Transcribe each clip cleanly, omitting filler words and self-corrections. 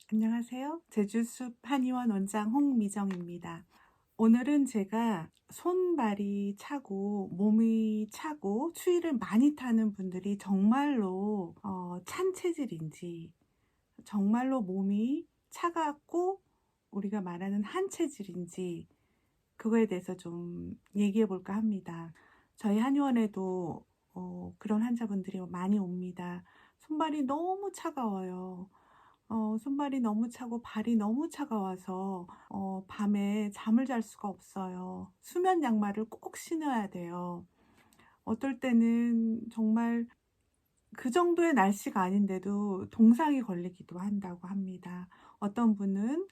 안녕하세요. 제주숲 한의원 원장 홍미정입니다. 오늘은 제가 손발이 차고 몸이 차고 추위를 많이 타는 분들이 정말로 찬 체질인지, 정말로 몸이 차갑고 우리가 말하는 한 체질인지, 그거에 대해서 좀 얘기해 볼까 합니다. 저희 한의원에도 그런 환자분들이 많이 옵니다. 손발이 너무 차가워요. 손발이 너무 차고 발이 너무 차가워서 밤에 잠을 잘 수가 없어요. 수면 양말을 꼭 신어야 돼요. 어떨 때는 정말 그 정도의 날씨가 아닌데도 동상이 걸리기도 한다고 합니다. 어떤 분은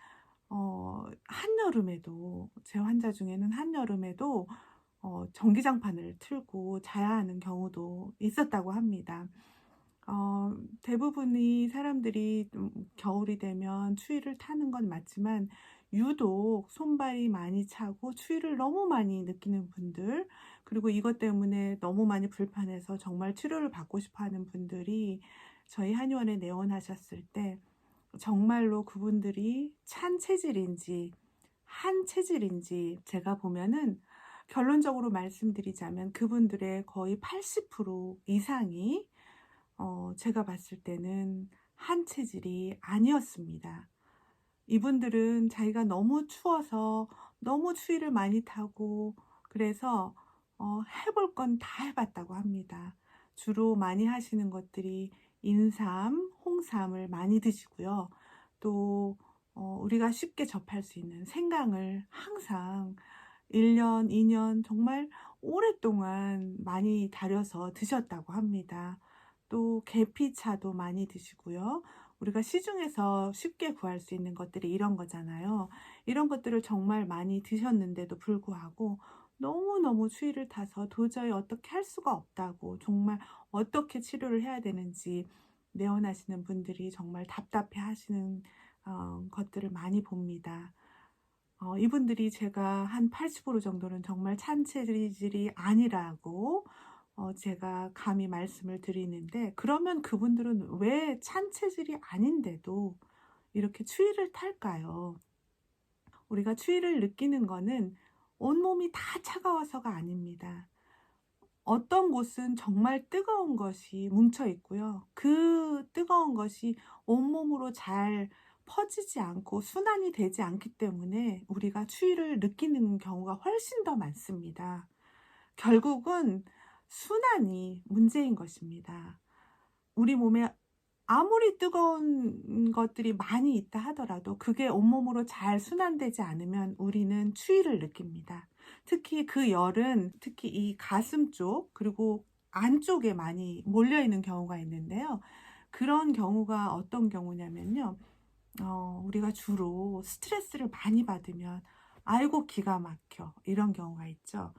한여름에도, 제 환자 중에는 한여름에도 전기장판을 틀고 자야 하는 경우도 있었다고 합니다. 대부분의 사람들이 좀 겨울이 되면 추위를 타는 건 맞지만, 유독 손발이 많이 차고 추위를 너무 많이 느끼는 분들, 그리고 이것 때문에 너무 많이 불편해서 정말 치료를 받고 싶어 하는 분들이 저희 한의원에 내원하셨을 때 정말로 그분들이 찬 체질인지 한 체질인지, 제가 보면은 결론적으로 말씀드리자면 그분들의 거의 80% 이상이 제가 봤을 때는 한 체질이 아니었습니다. 이분들은 자기가 너무 추워서 너무 추위를 많이 타고, 그래서 해볼 건 다 해봤다고 합니다. 주로 많이 하시는 것들이 인삼, 홍삼을 많이 드시고요. 또 우리가 쉽게 접할 수 있는 생강을 항상 1년, 2년 정말 오랫동안 많이 달여서 드셨다고 합니다. 또 계피차도 많이 드시고요. 우리가 시중에서 쉽게 구할 수 있는 것들이 이런 거잖아요. 이런 것들을 정말 많이 드셨는데도 불구하고 너무너무 추위를 타서 도저히 어떻게 할 수가 없다고, 정말 어떻게 치료를 해야 되는지 내원하시는 분들이 정말 답답해 하시는 것들을 많이 봅니다. 이분들이 제가 한 80% 정도는 정말 찬 체질이 아니라고 제가 감히 말씀을 드리는데, 그러면 그분들은 왜 찬 체질이 아닌데도 이렇게 추위를 탈까요? 우리가 추위를 느끼는 거는 온몸이 다 차가워서가 아닙니다. 어떤 곳은 정말 뜨거운 것이 뭉쳐 있고요. 그 뜨거운 것이 온몸으로 잘 퍼지지 않고 순환이 되지 않기 때문에 우리가 추위를 느끼는 경우가 훨씬 더 많습니다. 결국은 순환이 문제인 것입니다. 우리 몸에 아무리 뜨거운 것들이 많이 있다 하더라도 그게 온몸으로 잘 순환되지 않으면 우리는 추위를 느낍니다. 특히 그 열은 특히 이 가슴 쪽 그리고 안쪽에 많이 몰려 있는 경우가 있는데요. 그런 경우가 어떤 경우냐면요. 우리가 주로 스트레스를 많이 받으면 "아이고 기가 막혀." 이런 경우가 있죠.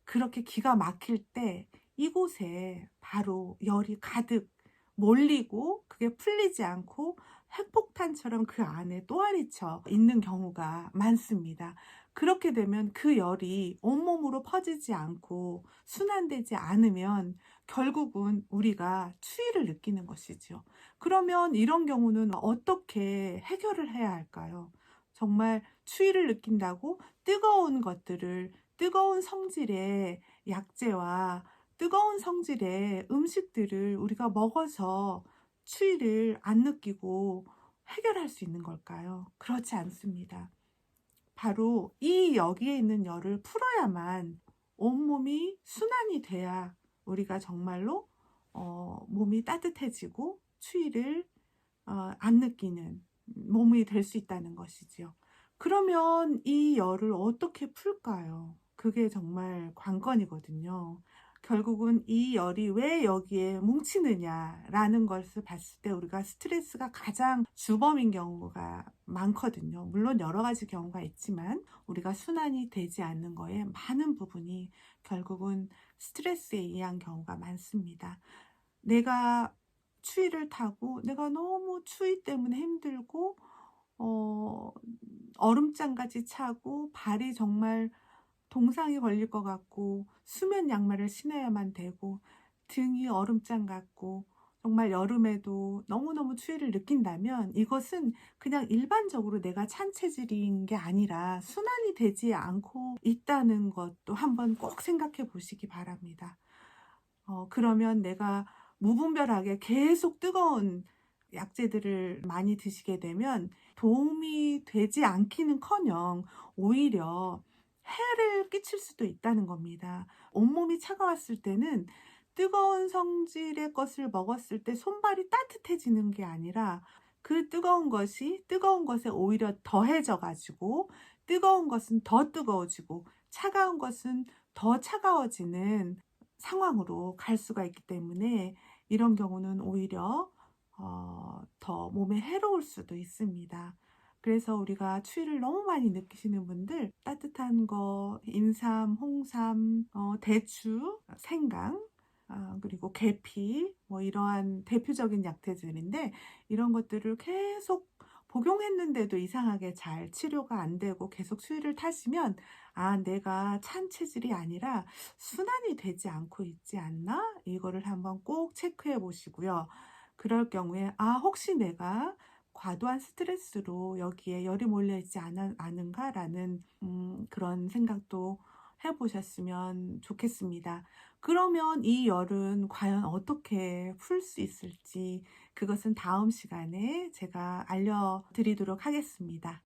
그렇게 기가 막힐 때 이곳에 바로 열이 가득 몰리고 그게 풀리지 않고 핵폭탄처럼 그 안에 또아리쳐 있는 경우가 많습니다. 그렇게 되면 그 열이 온몸으로 퍼지지 않고 순환되지 않으면 결국은 우리가 추위를 느끼는 것이죠. 그러면 이런 경우는 어떻게 해결을 해야 할까요? 정말 추위를 느낀다고 뜨거운 것들을, 뜨거운 성질의 약재와 뜨거운 성질의 음식들을 우리가 먹어서 추위를 안 느끼고 해결할 수 있는 걸까요? 그렇지 않습니다. 바로 이 여기에 있는 열을 풀어야만 온몸이 순환이 돼야 우리가 정말로 몸이 따뜻해지고 추위를 안 느끼는 몸이 될 수 있다는 것이지요. 그러면 이 열을 어떻게 풀까요? 그게 정말 관건이거든요. 결국은 이 열이 왜 여기에 뭉치느냐라는 것을 봤을 때 우리가 스트레스가 가장 주범인 경우가 많거든요. 물론 여러 가지 경우가 있지만 우리가 순환이 되지 않는 거에 많은 부분이 결국은 스트레스에 의한 경우가 많습니다. 내가 추위를 타고 내가 너무 추위 때문에 힘들고 어 얼음장까지 차고 발이 정말 동상이 걸릴 것 같고 수면 양말을 신어야만 되고 등이 얼음장 같고 정말 여름에도 너무너무 추위를 느낀다면 이것은 그냥 일반적으로 내가 찬 체질인 게 아니라 순환이 되지 않고 있다는 것도 한번 꼭 생각해 보시기 바랍니다. 그러면 내가 무분별하게 계속 뜨거운 약재들을 많이 드시게 되면 도움이 되지 않기는커녕 오히려 해를 끼칠 수도 있다는 겁니다. 온몸이 차가웠을 때는 뜨거운 성질의 것을 먹었을 때 손발이 따뜻해지는 게 아니라 그 뜨거운 것에 오히려 더해져 가지고 뜨거운 것은 더 뜨거워지고 차가운 것은 더 차가워지는 상황으로 갈 수가 있기 때문에 이런 경우는 오히려 더 몸에 해로울 수도 있습니다. 그래서 우리가 추위를 너무 많이 느끼시는 분들 따뜻한 거 인삼, 홍삼, 대추, 생강, 그리고 계피 뭐 이러한 대표적인 약재들인데 이런 것들을 계속 복용했는데도 이상하게 잘 치료가 안 되고 계속 추위를 타시면 '아 내가 찬 체질이 아니라 순환이 되지 않고 있지 않나?' 이거를 한번 꼭 체크해 보시고요. 그럴 경우에 '아 혹시 내가 과도한 스트레스로 여기에 열이 몰려 있지 않은가?'라는 그런 생각도 해 보셨으면 좋겠습니다. 그러면 이 열은 과연 어떻게 풀 수 있을지 그것은 다음 시간에 제가 알려 드리도록 하겠습니다.